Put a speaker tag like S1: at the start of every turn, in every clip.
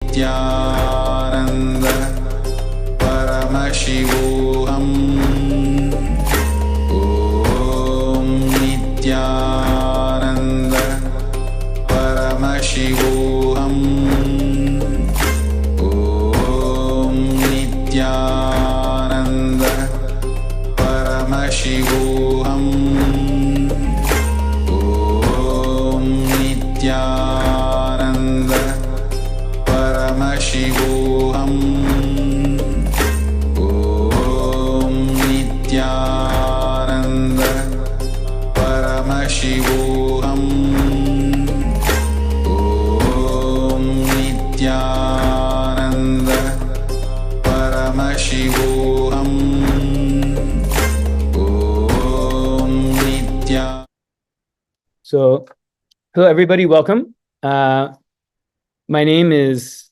S1: Nityananda Paramashivoham. Om Nityananda Paramashivoham. Om Nityananda Paramashivoham. Om Nityananda Paramashivoham. Om Nityananda Paramashivoham. Om Nityananda Paramashivoham. Om Nitya.
S2: So, hello everybody, welcome. My name is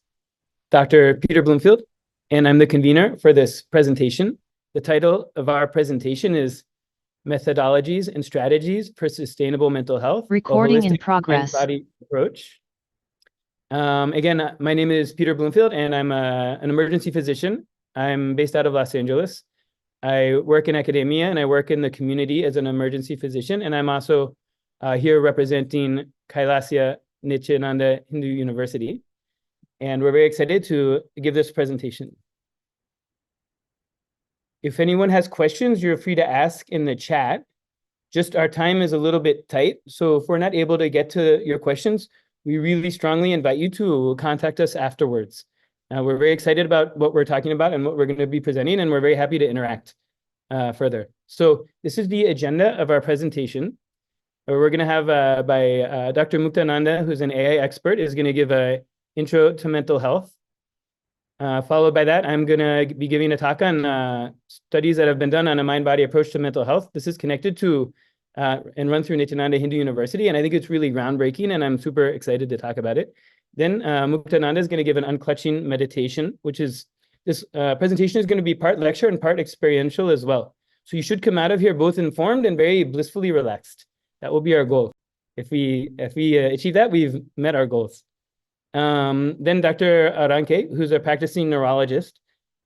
S2: Dr. Peter Bloomfield, and I'm the convener for this presentation. The title of our presentation is Methodologies and Strategies for Sustainable Mental Health.
S3: Recording in progress.
S2: Mind-body approach. Again, my name is Peter Bloomfield, and I'm an emergency physician. I'm based out of Los Angeles. I work in academia, and I work in the community as an emergency physician, and I'm also here representing Kailasa Nityananda Hindu University. And we're very excited to give this presentation. If anyone has questions, you're free to ask in the chat. Just our time is a little bit tight, so if we're not able to get to your questions, we really strongly invite you to contact us afterwards. We're very excited about what we're talking about and what we're going to be presenting, and we're very happy to interact further. So this is the agenda of our presentation. We're going to have by Dr. Muktananda, who's an AI expert, is going to give an intro to mental health. Followed by that, I'm going to be giving a talk on studies that have been done on a mind-body approach to mental health. This is connected to and run through Nityananda Hindu University, and I think it's really groundbreaking, and I'm super excited to talk about it. Then Muktananda is going to give an unclutching meditation, which is, this presentation is going to be part lecture and part experiential as well. So you should come out of here both informed and very blissfully relaxed. That will be our goal. If we achieve that, we've met our goals. Then Dr. Aranke, who's a practicing neurologist,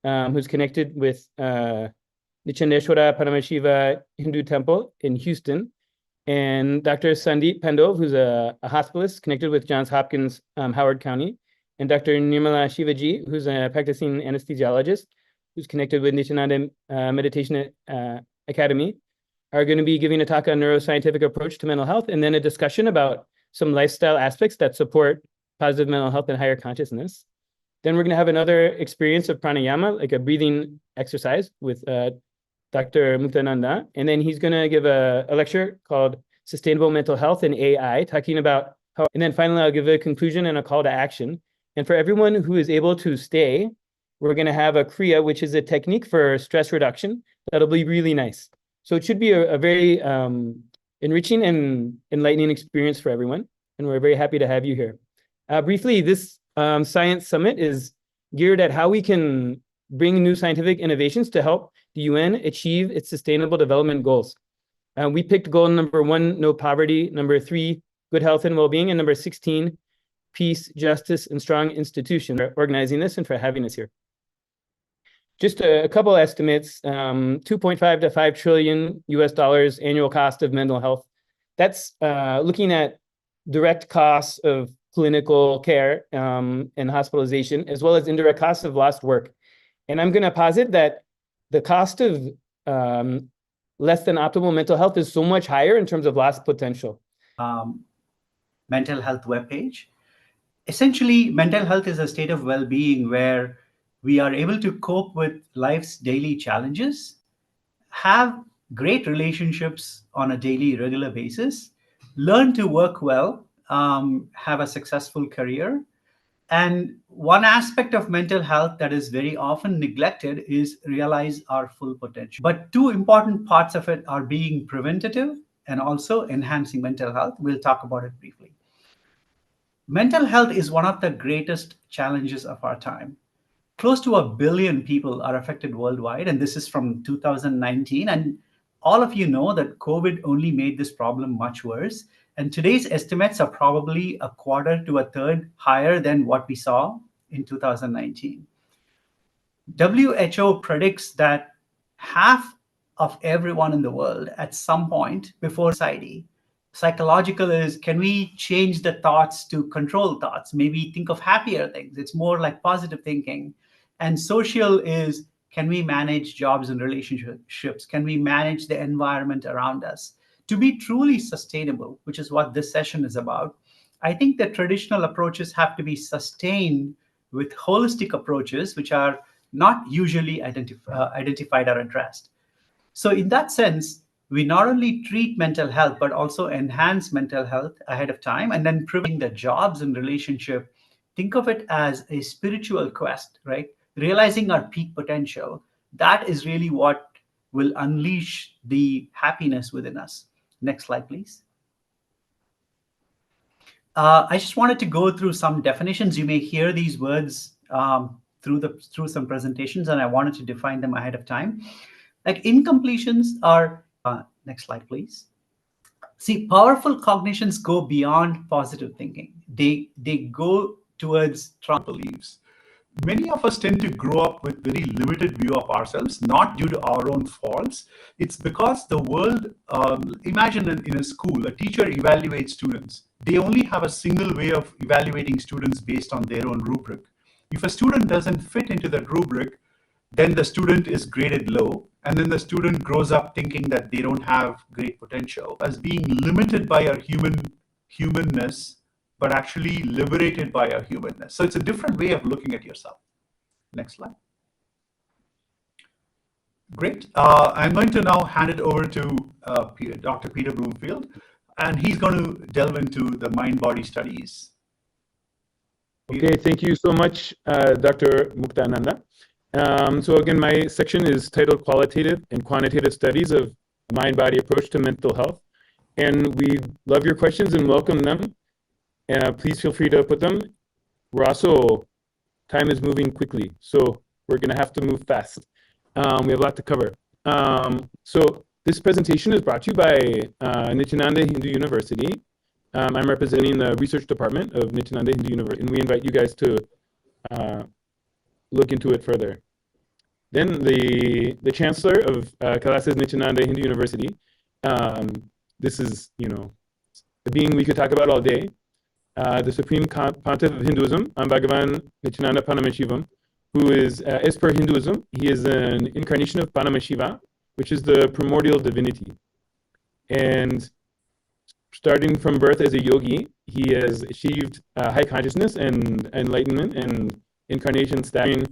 S2: who's connected with Nichandeshwara Paramashiva Hindu Temple in Houston, and Dr. Sandeep Pandov, who's a hospitalist connected with Johns Hopkins, Howard County, and Dr. Nirmala Shivaji, who's a practicing anesthesiologist, who's connected with Nityananda Meditation Academy, are going to be giving a talk on neuroscientific approach to mental health, and then a discussion about some lifestyle aspects that support positive mental health and higher consciousness. Then we're going to have another experience of pranayama, like a breathing exercise with Dr. Muktananda. And then he's going to give a lecture called Sustainable Mental Health and AI, talking about how, and then finally I'll give a conclusion and a call to action. And for everyone who is able to stay, we're going to have a kriya, which is a technique for stress reduction. That'll be really nice. So it should be a very enriching and enlightening experience for everyone. And we're very happy to have you here. Briefly, this Science Summit is geared at how we can bring new scientific innovations to help the UN achieve its sustainable development goals. We picked goal number 1, no poverty, number 3, good health and well-being, and number 16, peace, justice, and strong institutions, for organizing this and for having us here. Just a couple estimates, 2.5 to 5 trillion US dollars annual cost of mental health. That's looking at direct costs of clinical care and hospitalization, as well as indirect costs of lost work. And I'm going to posit that the cost of less than optimal mental health is so much higher in terms of lost potential.
S4: Mental health webpage. Essentially, mental health is a state of well-being where we are able to cope with life's daily challenges, have great relationships on a daily, regular basis, learn to work well, have a successful career. And one aspect of mental health that is very often neglected is realize our full potential. But two important parts of it are being preventative and also enhancing mental health. We'll talk about it briefly. Mental health is one of the greatest challenges of our time. Close to 1 billion people are affected worldwide, and this is from 2019. And all of you know that COVID only made this problem much worse. And today's estimates are probably 1/4 to 1/3 higher than what we saw in 2019. WHO predicts that half of everyone in the world at some point before society. Psychological is, can we change the thoughts to control thoughts? Maybe think of happier things. It's more like positive thinking. And social is, can we manage jobs and relationships? Can we manage the environment around us? To be truly sustainable, which is what this session is about, I think that traditional approaches have to be sustained with holistic approaches, which are not usually identified or addressed. So in that sense, we not only treat mental health, but also enhance mental health ahead of time, and then preventing the jobs and relationship. Think of it as a spiritual quest, right? Realizing our peak potential. That is really what will unleash the happiness within us. Next slide, please. I just wanted to go through some definitions. You may hear these words through some presentations, and I wanted to define them ahead of time. Like incompletions are, next slide, please. See, powerful cognitions go beyond positive thinking. They go towards beliefs. Many of us tend to grow up with very limited view of ourselves, not due to our own faults. It's because the world, imagine in a school, a teacher evaluates students. They only have a single way of evaluating students based on their own rubric. If a student doesn't fit into that rubric, then the student is graded low, and then the student grows up thinking that they don't have great potential, as being limited by our humanness, but actually liberated by our humanness. So it's a different way of looking at yourself. Next slide. Great. I'm going to now hand it over to Dr. Peter Bloomfield, and he's going to delve into the mind-body studies.
S2: Okay, thank you so much, Dr. Muktananda. So again, my section is titled Qualitative and Quantitative Studies of Mind-Body Approach to Mental Health. And we love your questions and welcome them. Please feel free to put them. We're also, time is moving quickly, so we're going to have to move fast. We have a lot to cover. So this presentation is brought to you by Nityananda Hindu University. I'm representing the research department of Nityananda Hindu University, and we invite you guys to look into it further. Then the chancellor of Kailasa Nityananda Hindu University, this is, a being we could talk about all day, the Supreme Pontiff of Hinduism, Bhagavan Nityananda Paramashivam, who is, as per Hinduism, he is an incarnation of Paramashiva, which is the primordial divinity. And starting from birth as a yogi, he has achieved high consciousness and enlightenment and incarnation staggering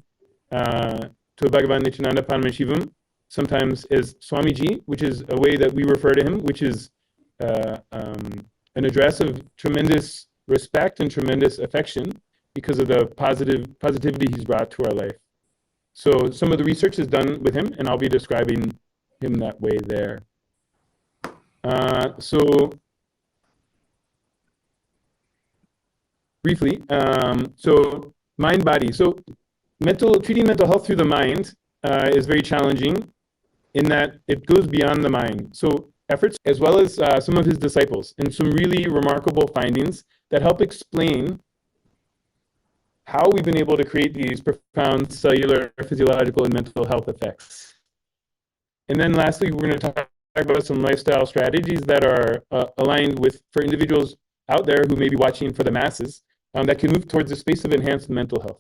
S2: to Bhagavan Nityananda Paramashivam, sometimes as Swamiji, which is a way that we refer to him, which is an address of tremendous respect and tremendous affection because of the positivity he's brought to our life. So some of the research is done with him, and I'll be describing him that way there. So briefly, so mind-body. So treating mental health through the mind is very challenging in that it goes beyond the mind. So efforts, as well as some of his disciples, and some really remarkable findings that help explain how we've been able to create these profound cellular, physiological, and mental health effects. And then lastly, we're going to talk about some lifestyle strategies that are aligned with, for individuals out there who may be watching for the masses, that can move towards a space of enhanced mental health.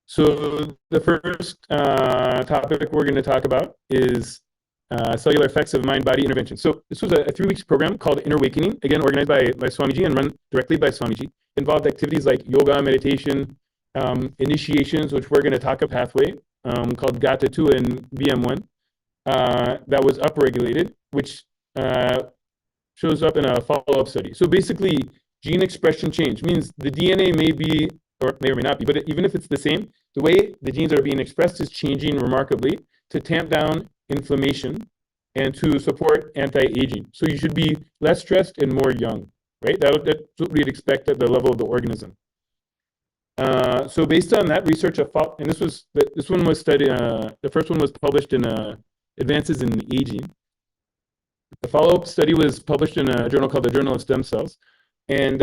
S2: So the first topic we're going to talk about is cellular effects of mind-body intervention. So this was a 3-week program called Inner Awakening, again organized by Swamiji and run directly by Swamiji. Involved activities like yoga, meditation, initiations, which we're going to talk a pathway called Gata 2 and VM1 that was upregulated, which shows up in a follow-up study. So basically, gene expression change means the DNA may be, or may or may not be, but even if it's the same, the way the genes are being expressed is changing remarkably to tamp down inflammation and to support anti-aging. So you should be less stressed and more young, right? That's what we'd expect at the level of the organism. So based on that research, and this one was studied, the first one was published in Advances in Aging. The follow-up study was published in a journal called the Journal of Stem Cells. And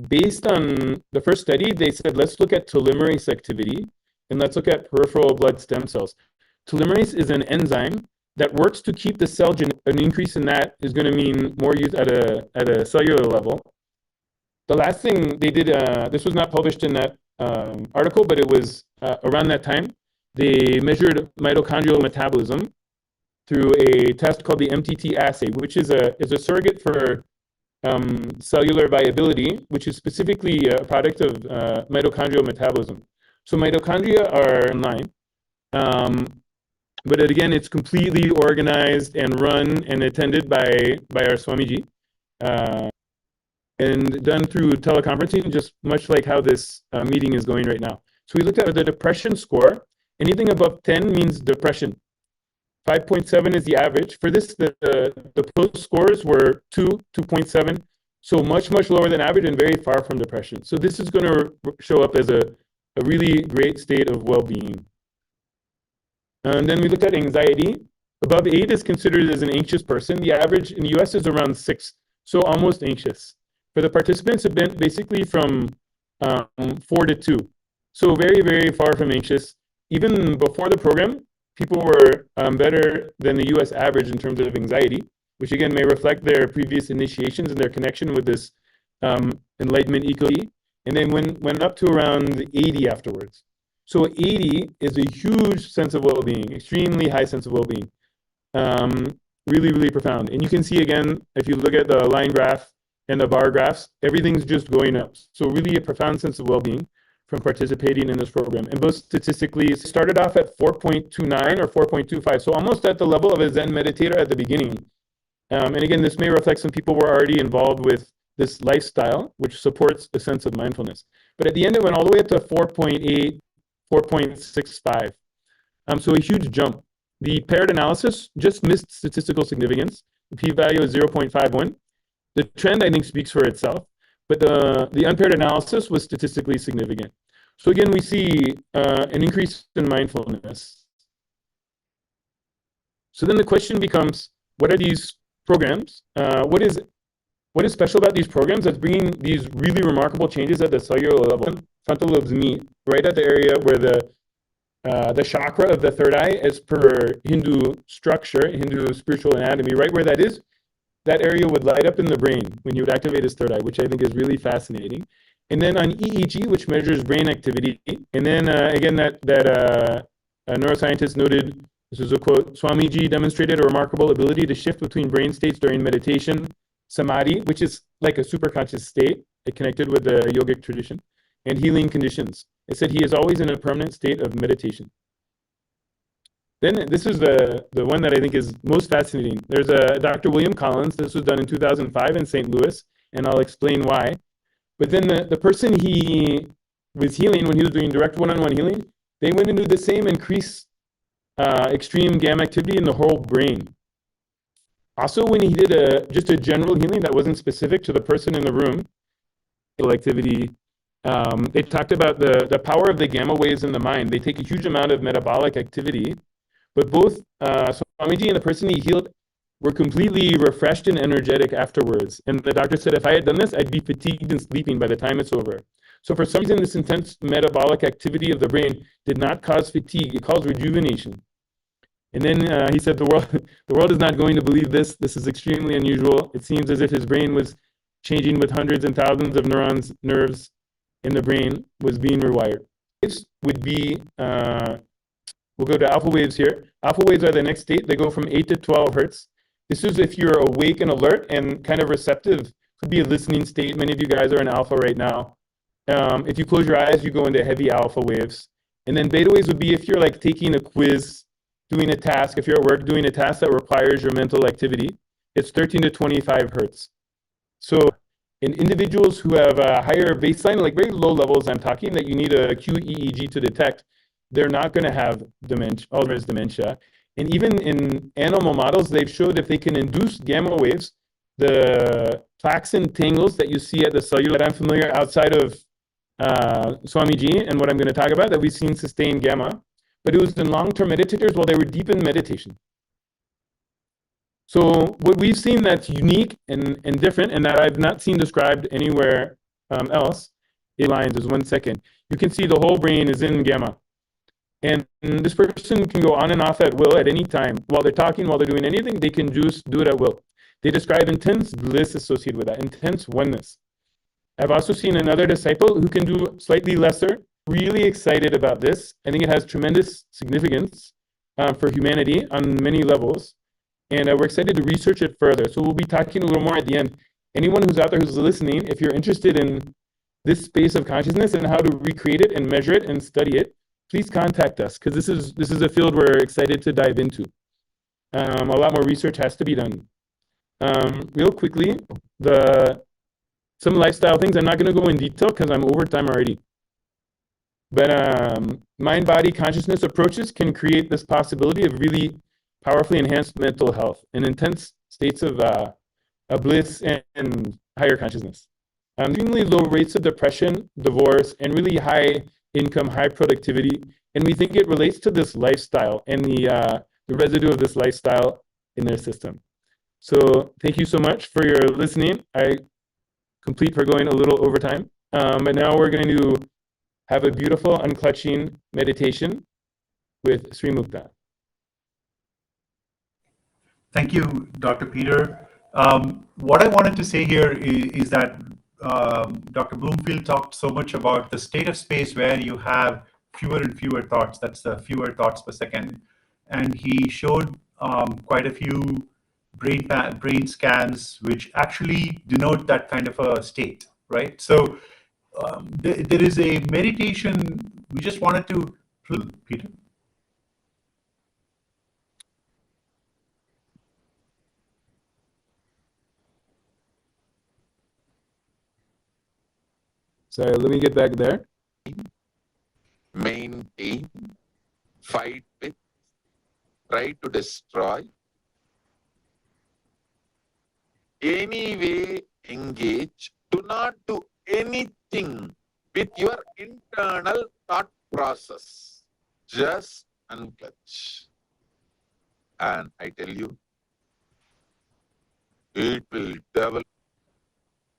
S2: based on the first study, they said, let's look at telomerase activity and let's look at peripheral blood stem cells. Telomerase is an enzyme that works to keep the cell an increase in that is going to mean more use at a cellular level. The last thing they did, this was not published in that article, but it was around that time, they measured mitochondrial metabolism through a test called the MTT assay, which is a surrogate for cellular viability, which is specifically a product of mitochondrial metabolism. So mitochondria are in line, but again, it's completely organized and run and attended by our Swamiji, and done through teleconferencing, just much like how this meeting is going right now. So we looked at the depression score. Anything above 10 means depression. 5.7 is the average. For this, the post scores were 2, 2.7, so much lower than average and very far from depression. So this is going to show up as a really great state of well-being. And then we looked at anxiety. Above 8 is considered as an anxious person. The average in the US is around 6, so almost anxious. For the participants, it went basically from 4 to 2. So very, very far from anxious. Even before the program, people were better than the US average in terms of anxiety, which again may reflect their previous initiations and their connection with this enlightenment equally. And then went up to around 80 afterwards. So 80 is a huge sense of well-being, extremely high sense of well-being. Really, really profound. And you can see again, if you look at the line graph and the bar graphs, everything's just going up. So really a profound sense of well-being from participating in this program. And both statistically started off at 4.29 or 4.25, so almost at the level of a Zen meditator at the beginning. And again, this may reflect some people were already involved with this lifestyle, which supports a sense of mindfulness. But at the end, it went all the way up to 4.8, 4.65. So a huge jump. The paired analysis just missed statistical significance. The p-value is 0.51. The trend, I think, speaks for itself. But the unpaired analysis was statistically significant. So again, we see an increase in mindfulness. So then the question becomes, what are these programs? What is special about these programs that's bringing these really remarkable changes at the cellular level? Frontal lobes meet right at the area where the chakra of the third eye, as per Hindu structure, Hindu spiritual anatomy, right where that is, that area would light up in the brain when you would activate his third eye, which I think is really fascinating. And then on EEG, which measures brain activity, and then again, that a neuroscientist noted, this is a quote, Swamiji demonstrated a remarkable ability to shift between brain states during meditation, samadhi, which is like a superconscious state, it connected with the yogic tradition, and healing conditions. It said he is always in a permanent state of meditation. Then this is the one that I think is most fascinating. There's a Dr. William Collins. This was done in 2005 in St. Louis, and I'll explain why. But then the person he was healing, when he was doing direct one-on-one healing, they went into the same increased extreme gamma activity in the whole brain. Also, when he did just a general healing that wasn't specific to the person in the room, activity, they talked about the power of the gamma waves in the mind. They take a huge amount of metabolic activity, but both Swamiji and the person he healed were completely refreshed and energetic afterwards. And the doctor said, if I had done this, I'd be fatigued and sleeping by the time it's over. So for some reason, this intense metabolic activity of the brain did not cause fatigue. It caused rejuvenation. And then he said, the world is not going to believe this. This is extremely unusual. It seems as if his brain was changing with hundreds and thousands of nerves in the brain was being rewired. This would be, we'll go to alpha waves here. Alpha waves are the next state. They go from 8 to 12 hertz. This is if you're awake and alert and kind of receptive. Could be a listening state. Many of you guys are in alpha right now. If you close your eyes, you go into heavy alpha waves. And then beta waves would be if you're like taking a quiz, doing a task. If you're at work doing a task that requires your mental activity, it's 13 to 25 hertz. So in individuals who have a higher baseline, like very low levels I'm talking, that you need a QEEG to detect, they're not going to have dementia, Alzheimer's dementia. And even in animal models, they've showed if they can induce gamma waves, the plaques and tangles that you see at the cellular that I'm familiar outside of Swamiji and what I'm going to talk about, that we've seen sustained gamma, but it was in long-term meditators while they were deep in meditation. So what we've seen that's unique and different, and that I've not seen described anywhere else, it lines is 1 second. You can see the whole brain is in gamma. And this person can go on and off at will at any time. While they're talking, while they're doing anything, they can just do it at will. They describe intense bliss associated with that, intense oneness. I've also seen another disciple who can do slightly lesser, really excited about this. I think it has tremendous significance for humanity on many levels. And we're excited to research it further. So we'll be talking a little more at the end. Anyone who's out there who's listening, if you're interested in this space of consciousness and how to recreate it and measure it and study it, please contact us, because this is a field we're excited to dive into. A lot more research has to be done. Real quickly, some lifestyle things. I'm not going to go in detail because I'm over time already. But mind-body consciousness approaches can create this possibility of really powerfully enhanced mental health and intense states of bliss and higher consciousness. Extremely low rates of depression, divorce, and really high income, high productivity. And we think it relates to this lifestyle and the residue of this lifestyle in their system. So thank you so much for your listening. I complete for going a little over time. But now we're going to have a beautiful unclutching meditation with Sri Mukta.
S4: Thank you, Dr. Peter. What I wanted to say here is that Dr. Bloomfield talked so much about the state of space where you have fewer and fewer thoughts. That's the fewer thoughts per second. And he showed quite a few brain scans which actually denote that kind of a state, right? So there is a meditation. We just wanted to, Peter.
S2: Sorry, let me get back there.
S3: Maintain, fight with, try to destroy, anyway engage, do not do anything with your internal thought process. Just unclutch. And I tell you, it will develop.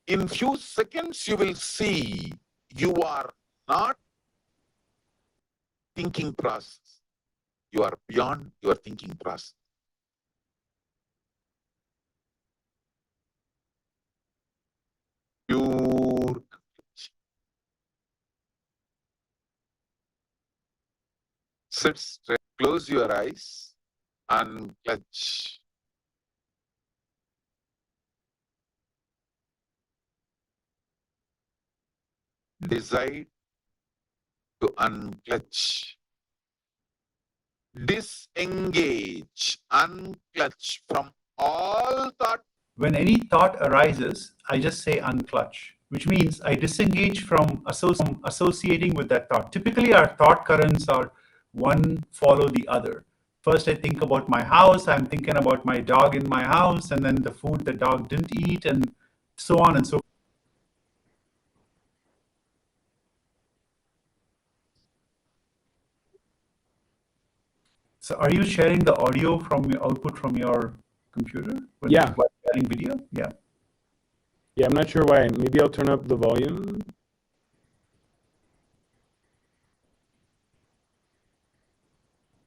S3: In few seconds, you will see you are not thinking process. You are beyond your thinking process. Pure. Sit straight, close your eyes and clutch. Decide to unclutch. Disengage, unclutch from all thought.
S4: When any thought arises, I just say unclutch, which means I disengage from associating with that thought. Typically, our thought currents are one follow the other. First, I think about my house. I'm thinking about my dog in my house, and then the food the dog didn't eat, and so on and so forth. So are you sharing the audio from your output from your computer?
S2: Yeah.
S4: While sharing video? Yeah.
S2: Yeah, I'm not sure why. Maybe I'll turn up the volume.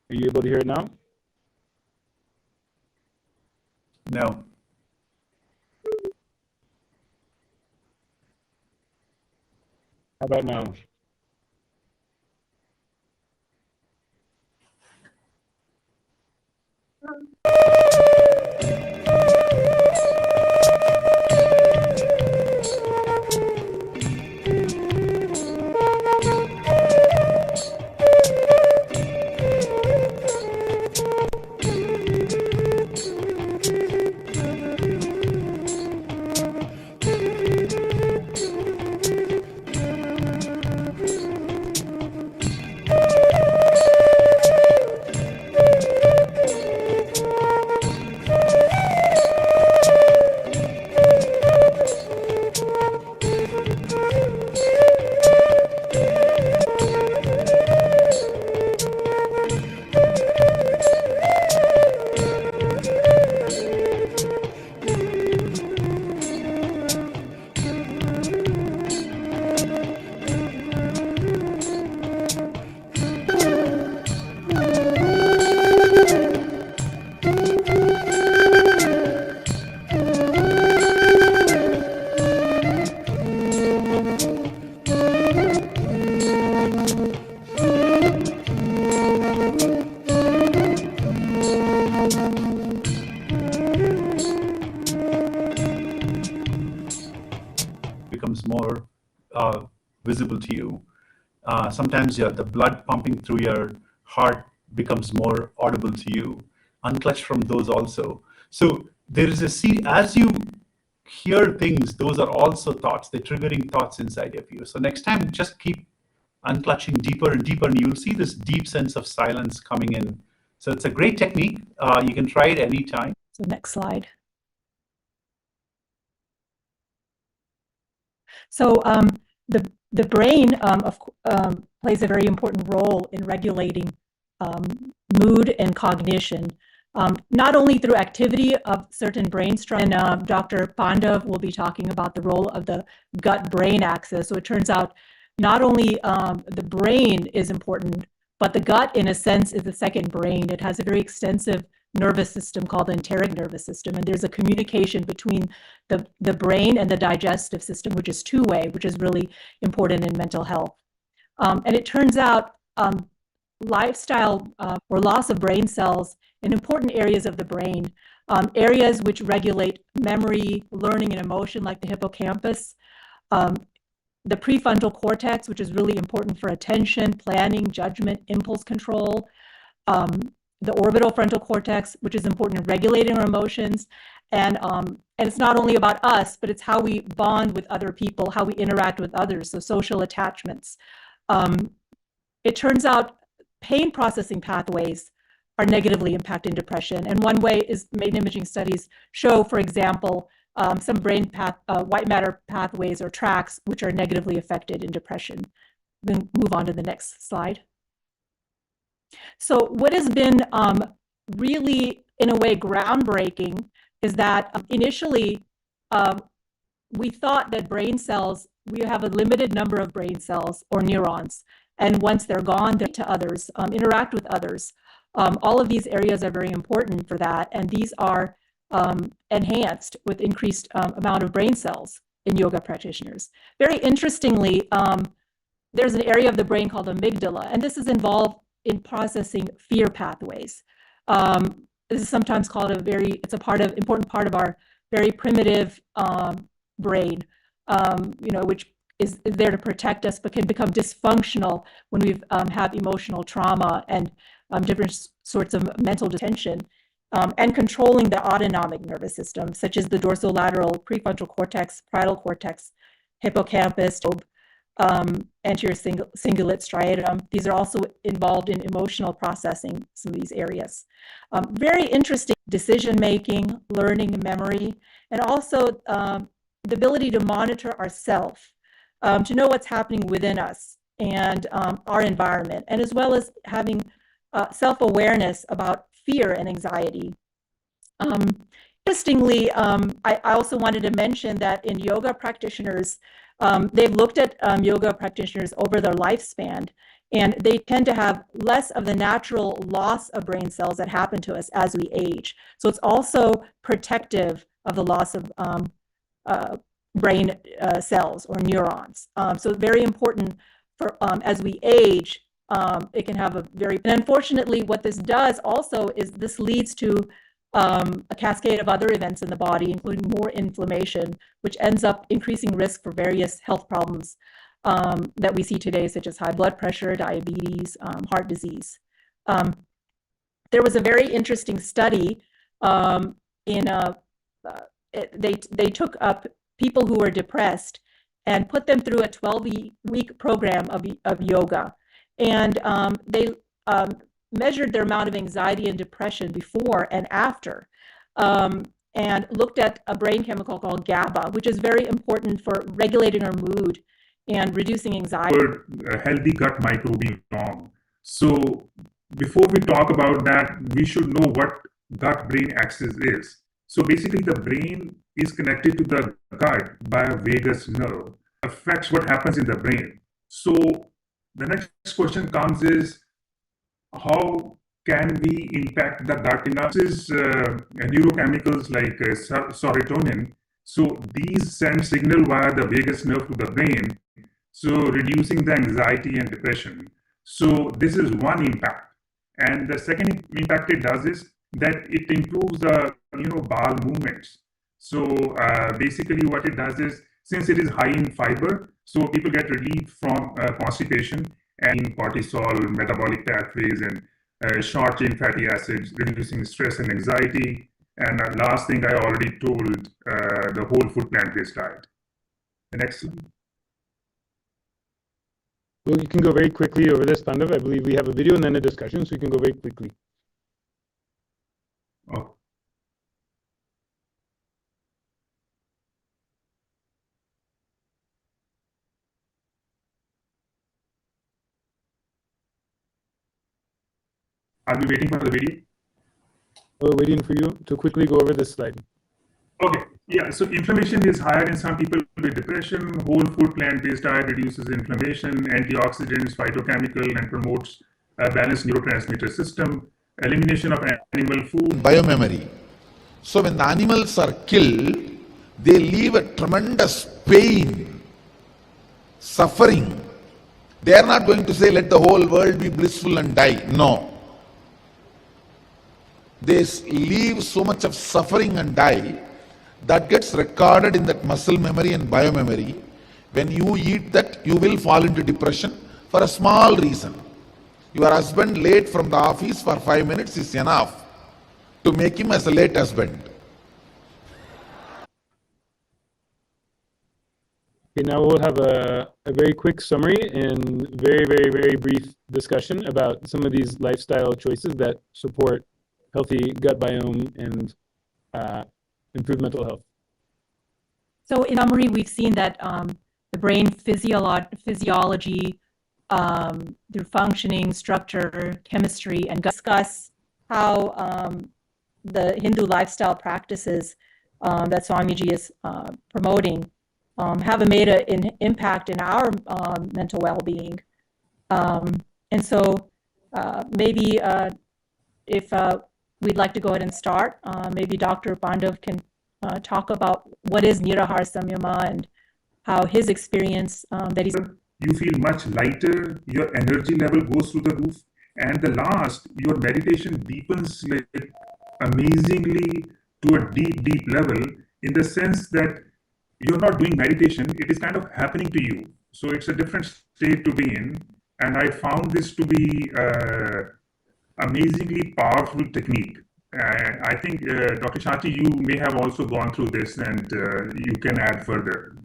S2: Are you able to hear it now?
S4: No.
S2: How about now?
S4: visible to you. Sometimes the blood pumping through your heart becomes more audible to you. Unclutch from those also. So there is a as you hear things, those are also thoughts. They're triggering thoughts inside of you. So next time, just keep unclutching deeper and deeper, and you'll see this deep sense of silence coming in. So it's a great technique. You can try it anytime.
S5: So next slide. So the brain plays a very important role in regulating mood and cognition, not only through activity of certain brain structures. And Dr. Pandav will be talking about the role of the gut-brain axis. So it turns out not only the brain is important, but the gut, in a sense, is the second brain. It has a very extensive nervous system called the enteric nervous system, and there's a communication between the brain and the digestive system, which is two-way, which is really important in mental health. And it turns out lifestyle or loss of brain cells in important areas of the brain, areas which regulate memory, learning, and emotion, like the hippocampus, the prefrontal cortex, which is really important for attention, planning, judgment, impulse control, the orbital frontal cortex, which is important in regulating our emotions. And it's not only about us, but it's how we bond with other people, how we interact with others, so social attachments. It turns out pain processing pathways are negatively impacting depression. And one way is brain imaging studies show, for example, some brain white matter pathways or tracks which are negatively affected in depression. Then move on to the next slide. So what has been really, in a way, groundbreaking is that initially we thought that brain cells, we have a limited number of brain cells or neurons, and once they're gone, they're to others, interact with others. All of these areas are very important for that, and these are enhanced with increased amount of brain cells in yoga practitioners. Very interestingly, there's an area of the brain called amygdala, and this is involved in processing fear pathways. This is sometimes called it's a important part of our very primitive brain, which is there to protect us, but can become dysfunctional when we have emotional trauma and different sorts of mental detention, and controlling the autonomic nervous system, such as the dorsolateral prefrontal cortex, parietal cortex, hippocampus, anterior cingulate striatum. These are also involved in emotional processing, some of these areas. Very interesting decision-making, learning, memory, and also the ability to monitor ourself, to know what's happening within us and our environment, and as well as having self-awareness about fear and anxiety. Interestingly, I also wanted to mention that in yoga practitioners, they've looked at yoga practitioners over their lifespan, and they tend to have less of the natural loss of brain cells that happen to us as we age. So it's also protective of the loss of brain cells or neurons. So very important for as we age, it can have a very, and unfortunately what this does also is this leads to a cascade of other events in the body, including more inflammation, which ends up increasing risk for various health problems that we see today, such as high blood pressure, diabetes, heart disease. There was a very interesting study they took up people who were depressed and put them through a 12-week program of yoga. And they measured their amount of anxiety and depression before and after, and looked at a brain chemical called GABA, which is very important for regulating our mood and reducing anxiety.
S6: A healthy gut microbiome. So before we talk about that, we should know what gut-brain axis is. So basically the brain is connected to the gut by a vagus nerve, affects what happens in the brain. So the next question comes is, how can we impact the gut? This is neurochemicals like serotonin. So these send signal via the vagus nerve to the brain, so reducing the anxiety and depression. So this is one impact. And the second impact it does is that it improves the bowel movements. So basically what it does is since it is high in fiber, so people get relief from constipation and cortisol, metabolic pathways, and short chain fatty acids, reducing stress and anxiety. And last thing I already told, the whole food plant-based diet. The next slide.
S2: Well, you can go very quickly over this, Pandav. I believe we have a video and then a discussion, so you can go very quickly.
S6: Oh. Are we waiting for the video?
S2: We're waiting for you to quickly go over this slide.
S6: Okay, yeah, so inflammation is higher in some people with depression. Whole food plant-based diet reduces inflammation, antioxidants, phytochemical, and promotes a balanced neurotransmitter system. Elimination of animal food.
S3: Biomemory. So when the animals are killed, they leave a tremendous pain, suffering. They are not going to say, let the whole world be blissful and die. No. They leave so much of suffering and die that gets recorded in that muscle memory and biomemory. When you eat that, you will fall into depression for a small reason. Your husband late from the office for 5 minutes is enough to make him as a late husband.
S2: Okay, now we'll have a very quick summary and very brief discussion about some of these lifestyle choices that support healthy gut biome and improve mental health.
S5: So in summary, we've seen that the brain physiology through functioning, structure, chemistry, and discuss how the Hindu lifestyle practices that Swamiji is promoting have made an impact in our mental well-being. And so maybe if we'd like to go ahead and start, maybe Dr. Pandav can talk about what is Nirahar Samyama and how his experience that he's...
S6: You feel much lighter, your energy level goes through the roof, and the last, your meditation deepens like amazingly to a deep level, in the sense that you're not doing meditation, it is kind of happening to you. So it's a different state to be in, and I found this to be amazingly powerful technique. I think Dr. Shanti, you may have also gone through this, and you can add further.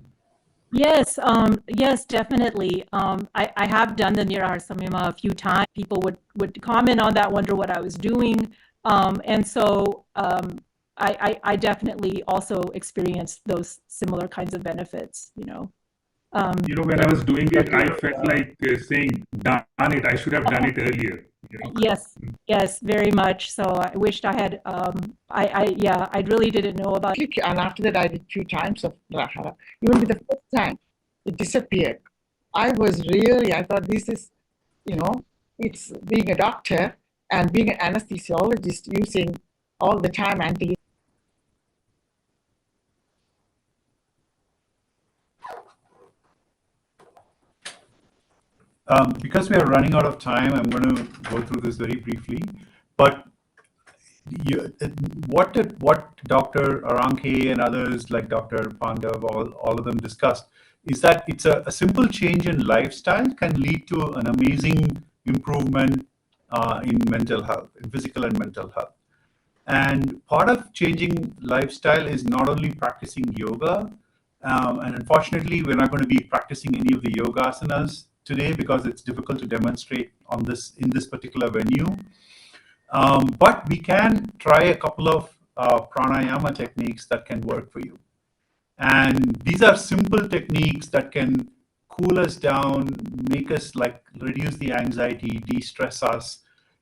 S5: Yes, yes, definitely. I have done the Nirahar Samyama a few times. People would comment on that, wonder what I was doing. And so I definitely also experienced those similar kinds of benefits, you know.
S6: When I was doing it, I felt like saying, darn it, I should have done it earlier. You know? Yes, very much. So I wished I had, I really didn't know about it.
S7: And after that, I did 2 times of Nirahara. Even with the first time, it disappeared. I thought this is, it's being a doctor and being an anesthesiologist using all the time anti.
S4: Because we are running out of time, I'm going to go through this very briefly. But what Dr. Aranke and others like Dr. Pandav, all of them discussed, is that it's a simple change in lifestyle can lead to an amazing improvement in mental health, in physical and mental health. And part of changing lifestyle is not only practicing yoga, and unfortunately, we're not going to be practicing any of the yoga asanas today because it's difficult to demonstrate in this particular venue. But we can try a couple of pranayama techniques that can work for you. And these are simple techniques that can cool us down, make us reduce the anxiety, de-stress us.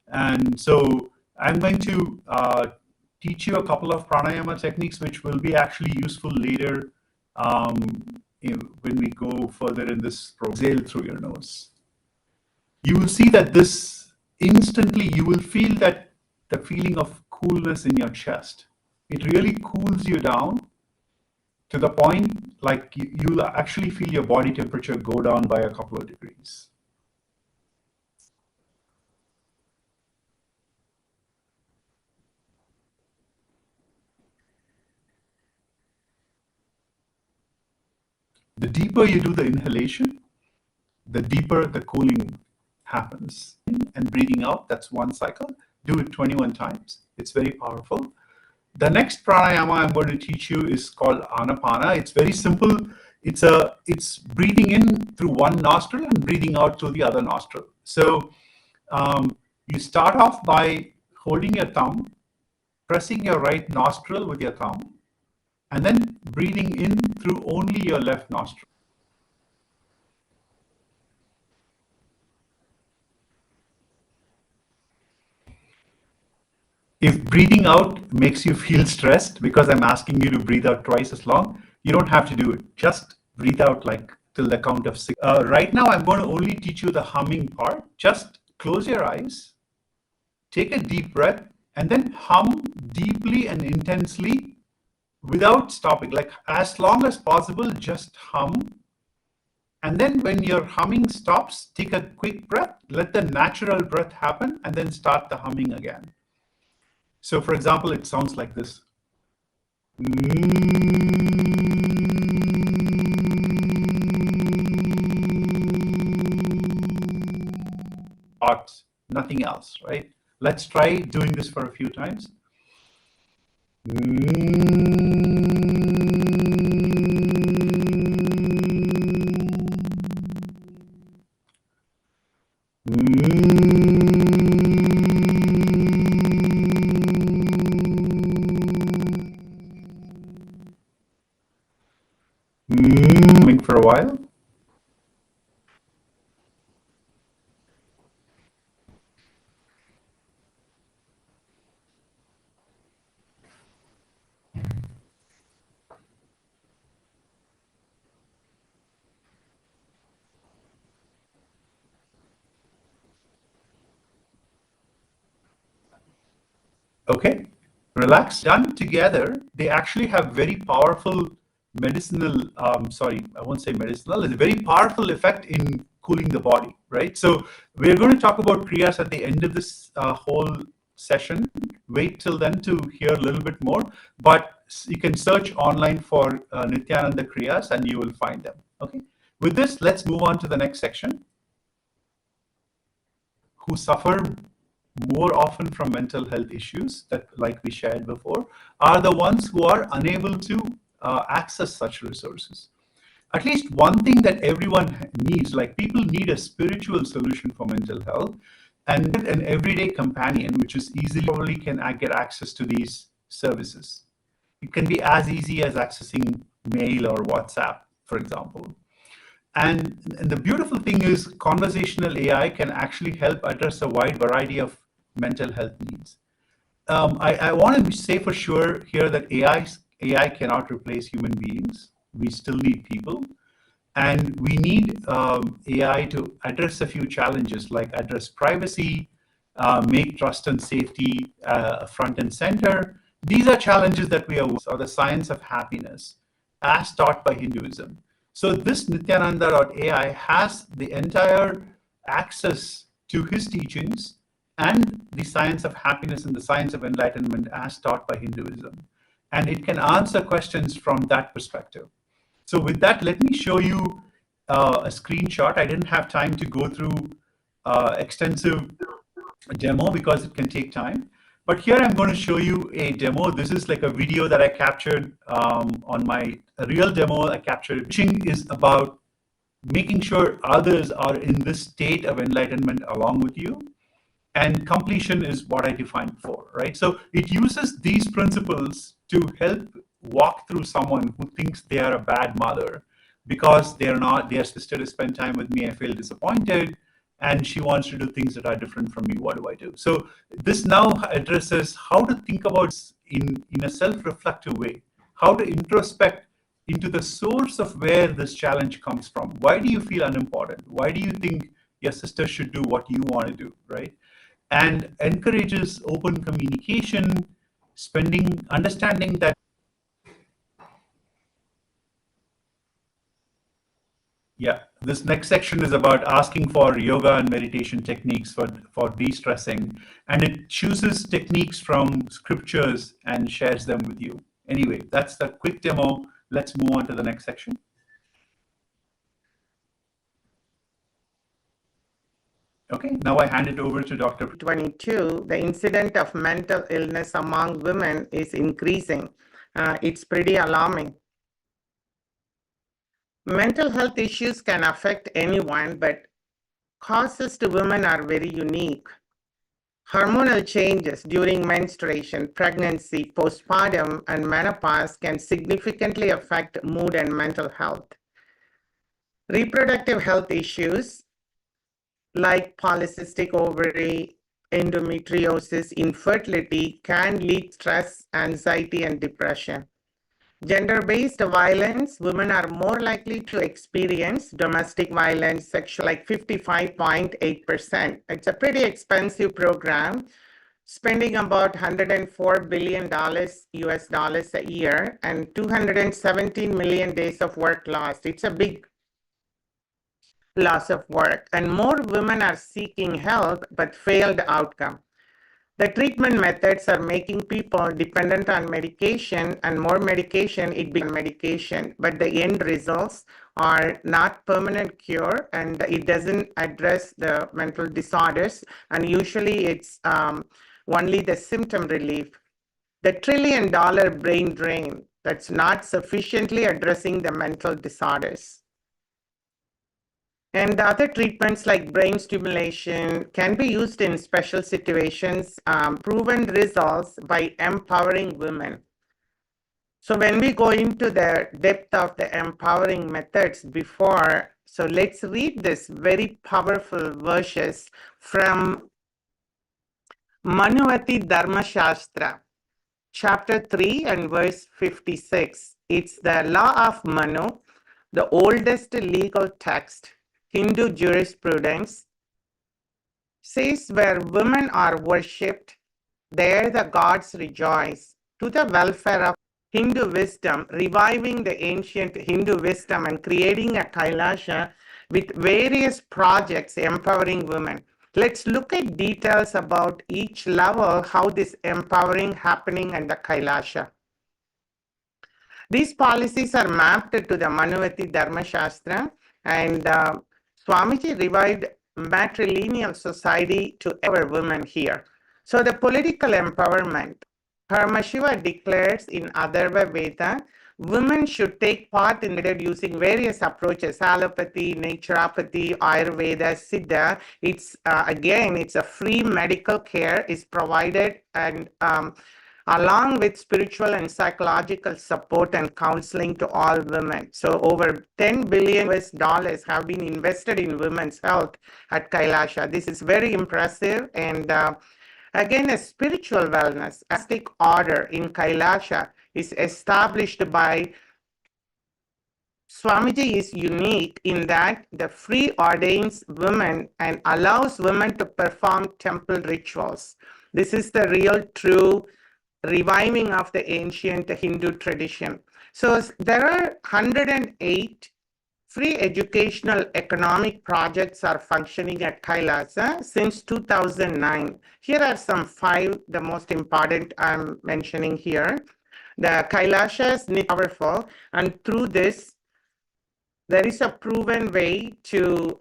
S4: And so I'm going to teach you a couple of pranayama techniques which will be actually useful later when we go further in this program. Exhale through your nose. You will see that instantly you will feel that the feeling of coolness in your chest. It really cools you down to the point you'll actually feel your body temperature go down by a couple of degrees. The deeper you do the inhalation, the deeper the cooling happens. And breathing out, that's one cycle. Do it 21 times. It's very powerful. The next pranayama I'm going to teach you is called anapana. It's very simple. It's breathing in through one nostril and breathing out through the other nostril. So you start off by holding your thumb, pressing your right nostril with your thumb, and then breathing in through only your left nostril. If breathing out makes you feel stressed because I'm asking you to breathe out twice as long, you don't have to do it. Just breathe out like till the count of 6. Right now, I'm going to only teach you the humming part. Just close your eyes, take a deep breath, and then hum deeply and intensely without stopping. Like as long as possible, just hum. And then when your humming stops, take a quick breath, let the natural breath happen, and then start the humming again. So for example, it sounds like this. Nothing else, right? Let's try doing this for a few times. For a while. Okay, relax. Done together, they actually have very powerful medicinal, sorry, I won't say medicinal, it's a very powerful effect in cooling the body, right? So we're going to talk about kriyas at the end of this whole session. Wait till then to hear a little bit more, but you can search online for Nityananda kriyas and you will find them, okay? With this, let's move on to the next section. Who suffer more often from mental health issues, that like we shared before, are the ones who are unable to access such resources. At least one thing that everyone needs, like people need a spiritual solution for mental health and an everyday companion, which is easily probably can get access to these services. It can be as easy as accessing mail or WhatsApp, for example. And the beautiful thing is conversational AI can actually help address a wide variety of mental health needs. I want to say for sure here that AI cannot replace human beings. We still need people. And we need AI to address a few challenges, like address privacy, make trust and safety front and center. These are challenges that we are, or the science of happiness, as taught by Hinduism. So this Nityananda.ai has the entire access to his teachings and the science of happiness and the science of enlightenment as taught by Hinduism. And it can answer questions from that perspective. So with that, let me show you a screenshot. I didn't have time to go through extensive demo because it can take time. But here I'm going to show you a demo. This is like a video that I captured on my real demo I captured. Teaching is about making sure others are in this state of enlightenment along with you. And completion is what I defined for, right? So it uses these principles to help walk through someone who thinks they are a bad mother because they're not, their sister to spend time with me, I feel disappointed, and she wants to do things that are different from me. What do I do? So this now addresses how to think about in a self-reflective way, how to introspect into the source of where this challenge comes from. Why do you feel unimportant? Why do you think your sister should do what you want to do, right? And encourages open communication, understanding that this next section is about asking for yoga and meditation techniques for de-stressing, and it chooses techniques from scriptures and shares them with you. Anyway, that's the quick demo. Let's move on to the next section. Okay, now I hand it over to Dr.
S8: 22, the incidence of mental illness among women is increasing. It's pretty alarming. Mental health issues can affect anyone, but causes to women are very unique. Hormonal changes during menstruation, pregnancy, postpartum, and menopause can significantly affect mood and mental health. Reproductive health issues like polycystic ovary, endometriosis, infertility can lead stress, anxiety, and depression. Gender-based violence, women are more likely to experience domestic violence, sexual, like 55.8%. It's a pretty expensive program, spending about $104 billion US dollars a year and 217 million days of work lost. It's a big loss of work, and more women are seeking help but failed outcome. The treatment methods are making people dependent on medication, and more medication, it becomes medication, but the end results are not permanent cure, and it doesn't address the mental disorders, and usually it's only the symptom relief. The $1 trillion brain drain, that's not sufficiently addressing the mental disorders. And other treatments like brain stimulation can be used in special situations, proven results by empowering women. So when we go into the depth of the empowering methods before, so let's read this very powerful verses from Manuvati Dharmashastra, chapter 3 and verse 56. It's the law of Manu, the oldest legal text. Hindu jurisprudence says where women are worshipped, there the gods rejoice. To the welfare of Hindu wisdom, reviving the ancient Hindu wisdom and creating a Kailasa with various projects empowering women. Let's look at details about each level, how this empowering happening in the Kailasa. These policies are mapped to the Manuvati Dharmashastra, and Swamiji revived matrilineal society to our women here. So the political empowerment, Paramashiva declares in Atharva Veda, women should take part in it using various approaches, allopathy, naturopathy, Ayurveda, Siddha. It's again, it's a free medical care is provided, and along with spiritual and psychological support and counseling to all women. So over $10 billion US have been invested in women's health at Kailasa. This is very impressive. And again, a spiritual wellness, ascetic order in Kailasa is established by Swamiji is unique in that the free ordains women and allows women to perform temple rituals. This is the real true reviving of the ancient Hindu tradition. So there are 108 free educational economic projects are functioning at Kailasa since 2009. Here are some 5, the most important I'm mentioning here. The Kailasa is powerful, and through this, there is a proven way to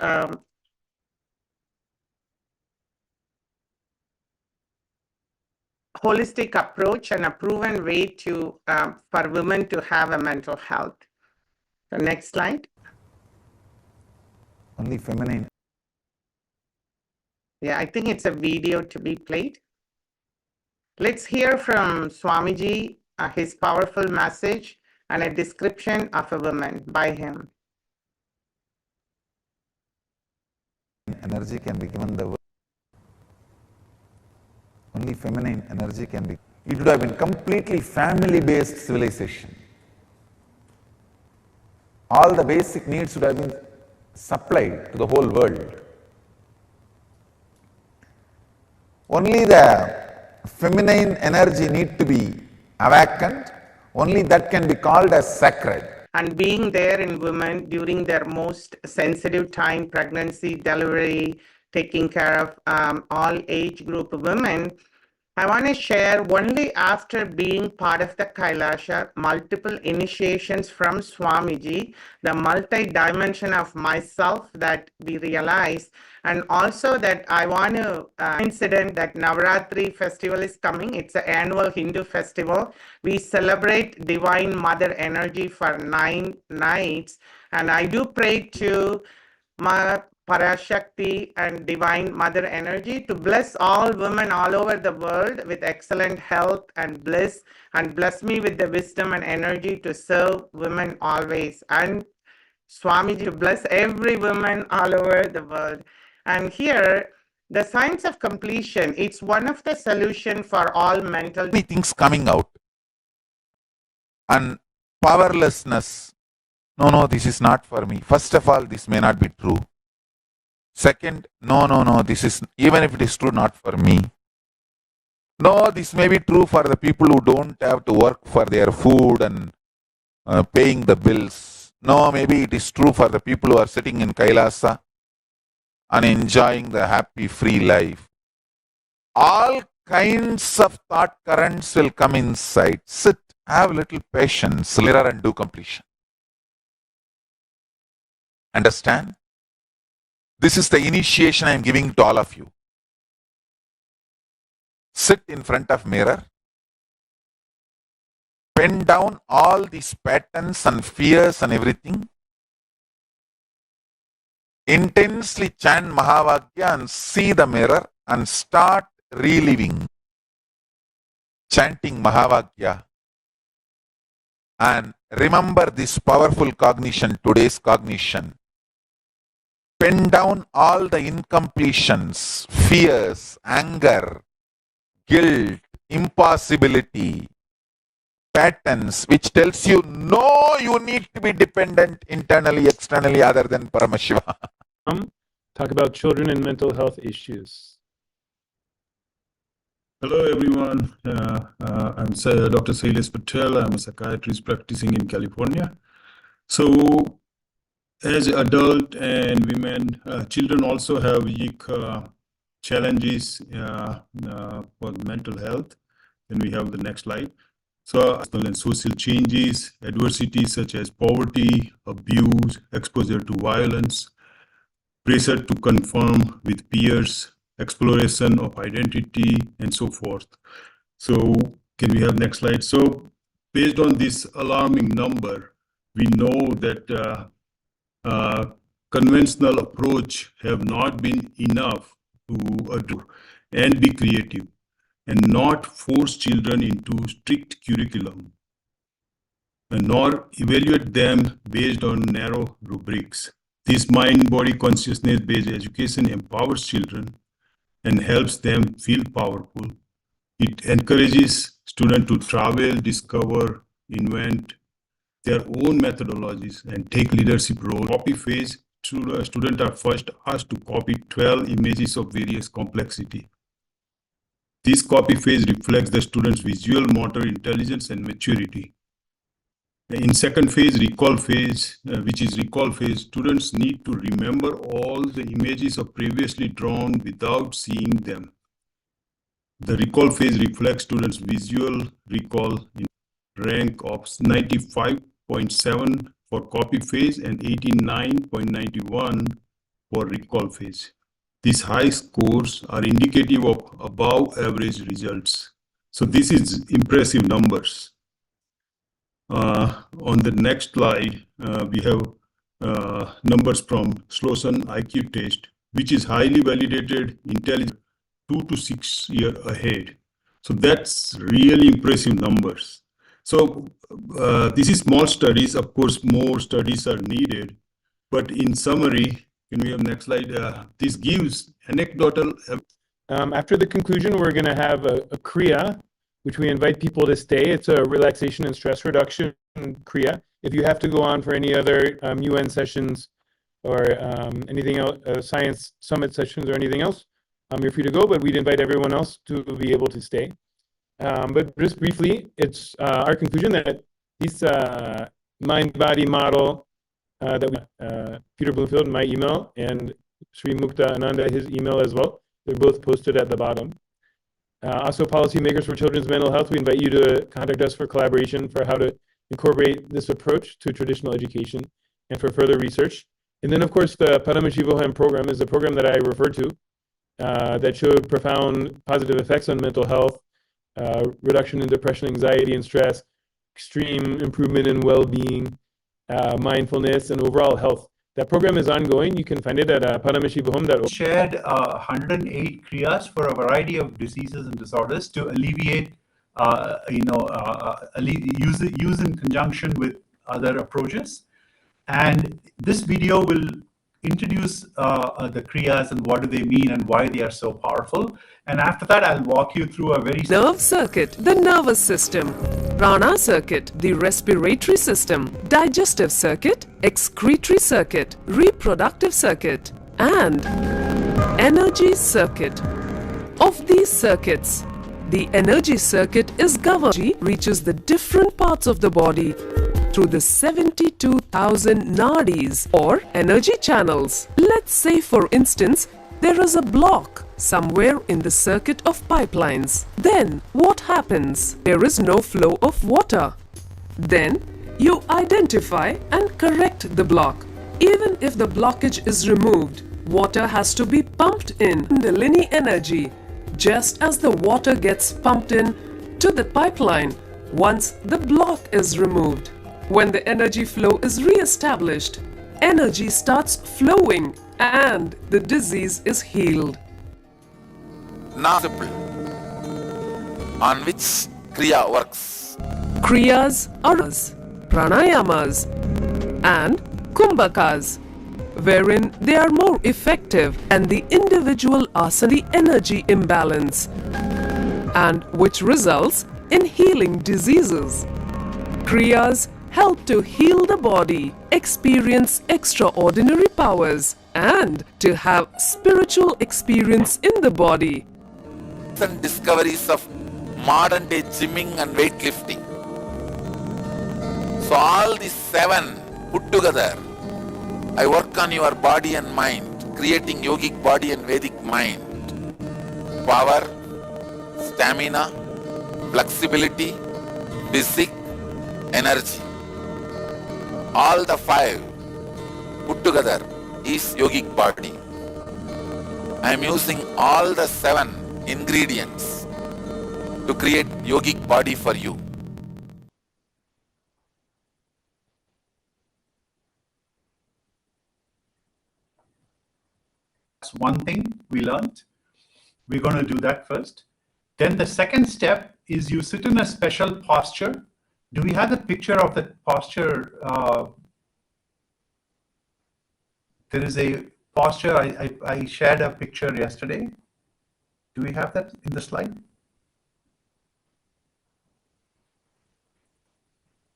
S8: holistic approach and a proven way to for women to have a mental health. The next slide.
S3: Only feminine.
S8: Yeah, I think it's a video to be played. Let's hear from Swamiji, his powerful message and a description of a woman by him.
S3: Energy can be given the world. Only feminine energy can be. It would have been completely family-based civilization. All the basic needs would have been supplied to the whole world. Only the feminine energy need to be awakened. Only that can be called as sacred.
S8: And being there in women during their most sensitive time, pregnancy, delivery, taking care of all age group women, I want to share only after being part of the Kailasa, multiple initiations from Swamiji, the multi-dimension of myself that we realize, and also that I want to incident that Navaratri festival is coming. It's an annual Hindu festival. We celebrate Divine Mother Energy for 9 nights, and I do pray to Ma Parashakti and Divine Mother Energy to bless all women all over the world with excellent health and bliss, and bless me with the wisdom and energy to serve women always. And Swamiji to bless every woman all over the world. And here, the science of completion, it's one of the solution for all mental
S3: Many things coming out. And powerlessness. No, this is not for me. First of all, this may not be true. Second, no, this is, even if it is true, not for me. No, this may be true for the people who don't have to work for their food and paying the bills. No, maybe it is true for the people who are sitting in Kailasa and enjoying the happy, free life. All kinds of thought currents will come inside. Sit, have little patience, mirror and do completion. Understand? This is the initiation I am giving to all of you. Sit in front of mirror. Pen down all these patterns and fears and everything. Intensely chant Mahavagya and see the mirror and start reliving. Chanting Mahavagya. And remember this powerful cognition, today's cognition. Pen down all the incompletions, fears, anger, guilt, impossibility, patterns which tells you no, you need to be dependent internally, externally other than Paramashiva.
S9: Talk about children and mental health issues.
S10: Hello everyone, I'm Dr. Sailesh Patel. I'm a psychiatrist practicing in California. So as adult and women, children also have unique challenges for mental health. Then we have the next slide. So and social changes, adversity such as poverty, abuse, exposure to violence, pressure to conform with peers, exploration of identity, and so forth. So can we have next slide? So based on this alarming number, we know that conventional approach have not been enough to address and be creative and not force children into strict curriculum and nor evaluate them based on narrow rubrics. This mind-body consciousness-based education empowers children and helps them feel powerful. It encourages students to travel, discover, invent their own methodologies and take leadership role. Copy phase, students are first asked to copy 12 images of various complexity. This copy phase reflects the student's visual motor intelligence and maturity. In second phase, recall phase, which is recall phase, students need to remember all the images of previously drawn without seeing them. The recall phase reflects students' visual recall in rank of 95.7 for copy phase and 89.91 for recall phase. These high scores are indicative of above average results. So this is impressive numbers. On the next slide, we have numbers from Sloan IQ test, which is highly validated intelligence 2 to 6 years ahead. So that's really impressive numbers. So this is small studies. Of course, more studies are needed. But in summary, can we have next slide? This gives anecdotal.
S9: After the conclusion, we're going to have a kriya, which we invite people to stay. It's a relaxation and stress reduction kriya. If you have to go on for any other UN sessions or anything else, science summit sessions or anything else, you're free to go, but we'd invite everyone else to be able to stay. But just briefly, it's our conclusion that this mind-body model that we, Peter Bloomfield, my email, and Sri Mukta Ananda, his email as well, they're both posted at the bottom. Also, policymakers for children's mental health, we invite you to contact us for collaboration for how to incorporate this approach to traditional education and for further research. And then, of course, the Paramashivoham program is a program that I referred to that showed profound positive effects on mental health, reduction in depression, anxiety, and stress, extreme improvement in well-being, mindfulness, and overall health. That program is ongoing. You can find it at paramashivoham.org.
S4: Shared 108 kriyas for a variety of diseases and disorders to alleviate, use in conjunction with other approaches. And this video will introduce the kriyas and what do they mean and why they are so powerful. And after that, I'll walk you through a very
S11: nerve circuit, the nervous system; prana circuit, the respiratory system; digestive circuit, excretory circuit, reproductive circuit; and energy circuit. Of these circuits, the energy circuit is governed, reaches the different parts of the body through the 72,000 nadis or energy channels. Let's say, for instance, there is a block somewhere in the circuit of pipelines. Then what happens? There is no flow of water. Then you identify and correct the block. Even if the blockage is removed, water has to be pumped in Kundalini energy, just as the water gets pumped in to the pipeline once the block is removed. When the energy flow is re-established, energy starts flowing and the disease is healed.
S12: Now, on which kriya works?
S11: Kriyas are pranayamas and kumbhakas, wherein they are more effective and the individual asana the energy imbalance, and which results in healing diseases. Kriyas help to heal the body, experience extraordinary powers, and to have spiritual experience in the body.
S12: And discoveries of modern day gymming and weightlifting. So all these 7 put together, I work on your body and mind, creating yogic body and Vedic mind. Power, stamina, flexibility, physique, energy. All the 5 put together is yogic body. I am using all the 7 ingredients to create yogic body for you.
S4: That's one thing we learned. We're going to do that first. Then the second step is you sit in a special posture. Do we have the picture of that posture? There is a posture. I shared a picture yesterday. Do we have that in the slide?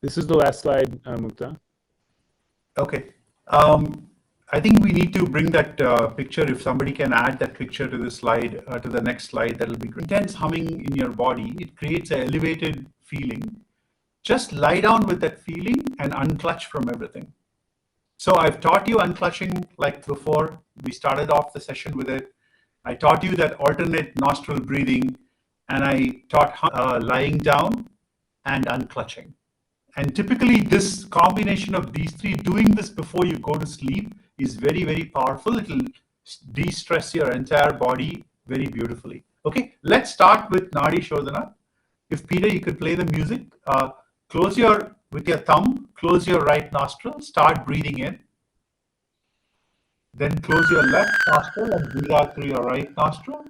S9: This is the last slide, Mukta.
S4: Okay. I think we need to bring that picture. If somebody can add that picture to the slide, to the next slide, that'll be great. Intense humming in your body, it creates an elevated feeling. Just lie down with that feeling and unclutch from everything. So I've taught you unclutching like before. We started off the session with it. I taught you that alternate nostril breathing, and I taught lying down and unclutching. And typically this combination of these 3, doing this before you go to sleep, is very, very powerful. It will de-stress your entire body very beautifully. Okay, let's start with Nadi Shodhana. If Peter, you could play the music. With your thumb, close your right nostril, start breathing in. Then close your left nostril and breathe out through your right nostril.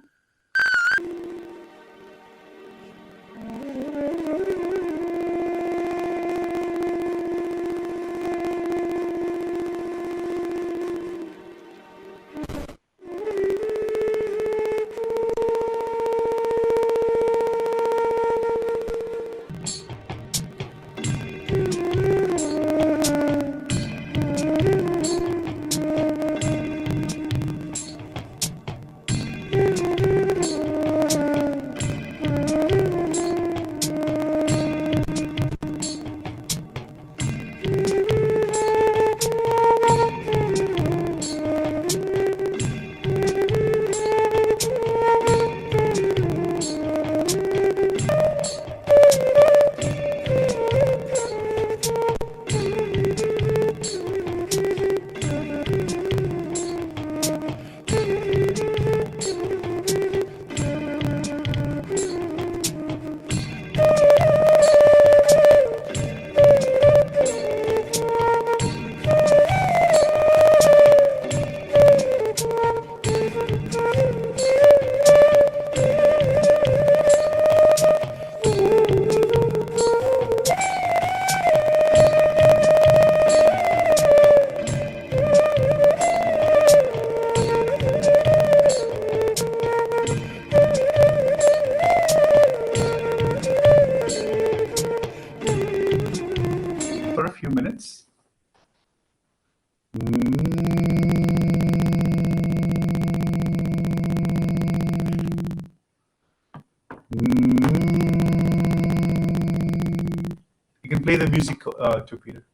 S4: play the music to Peter.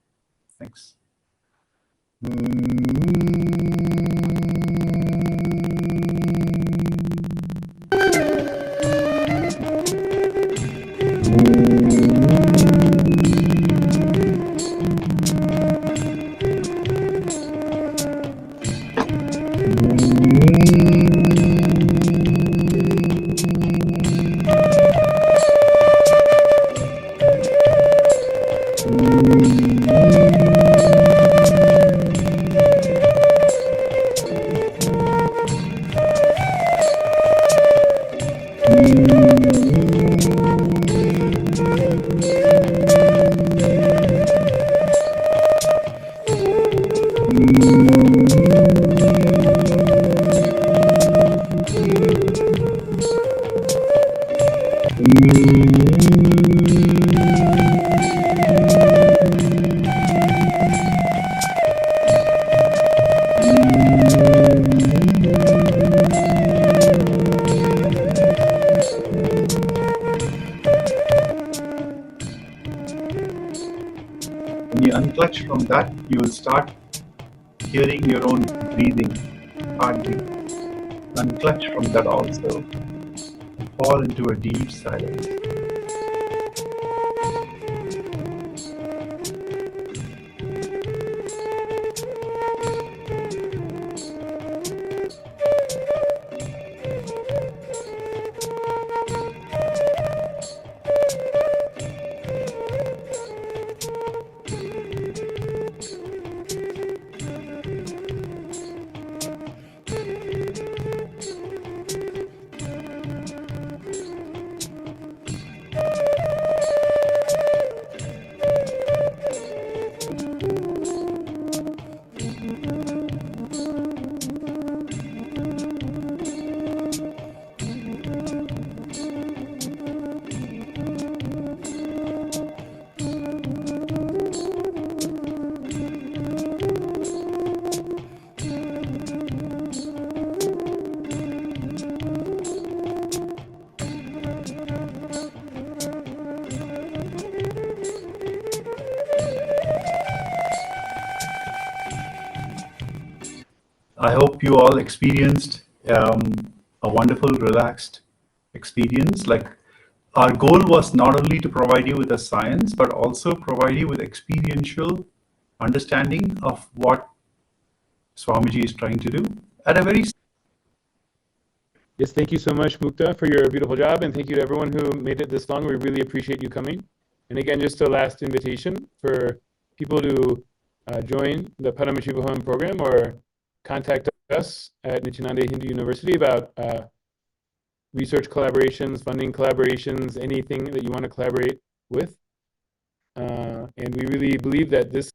S4: Thanks. When you unclutch from that, you will start hearing your own breathing, heartbeat. Unclutch from that also. Fall into a deep silence. I hope you all experienced a wonderful, relaxed experience. Like, our goal was not only to provide you with the science, but also provide you with experiential understanding of what Swamiji is trying to do at a very...
S9: Yes, thank you so much, Mukta, for your beautiful job, and thank you to everyone who made it this long. We really appreciate you coming. And again, just a last invitation for people to join the Paramashivaham program or contact us at Nityananda Hindu University about research collaborations, funding collaborations, anything that you want to collaborate with. And we really believe that this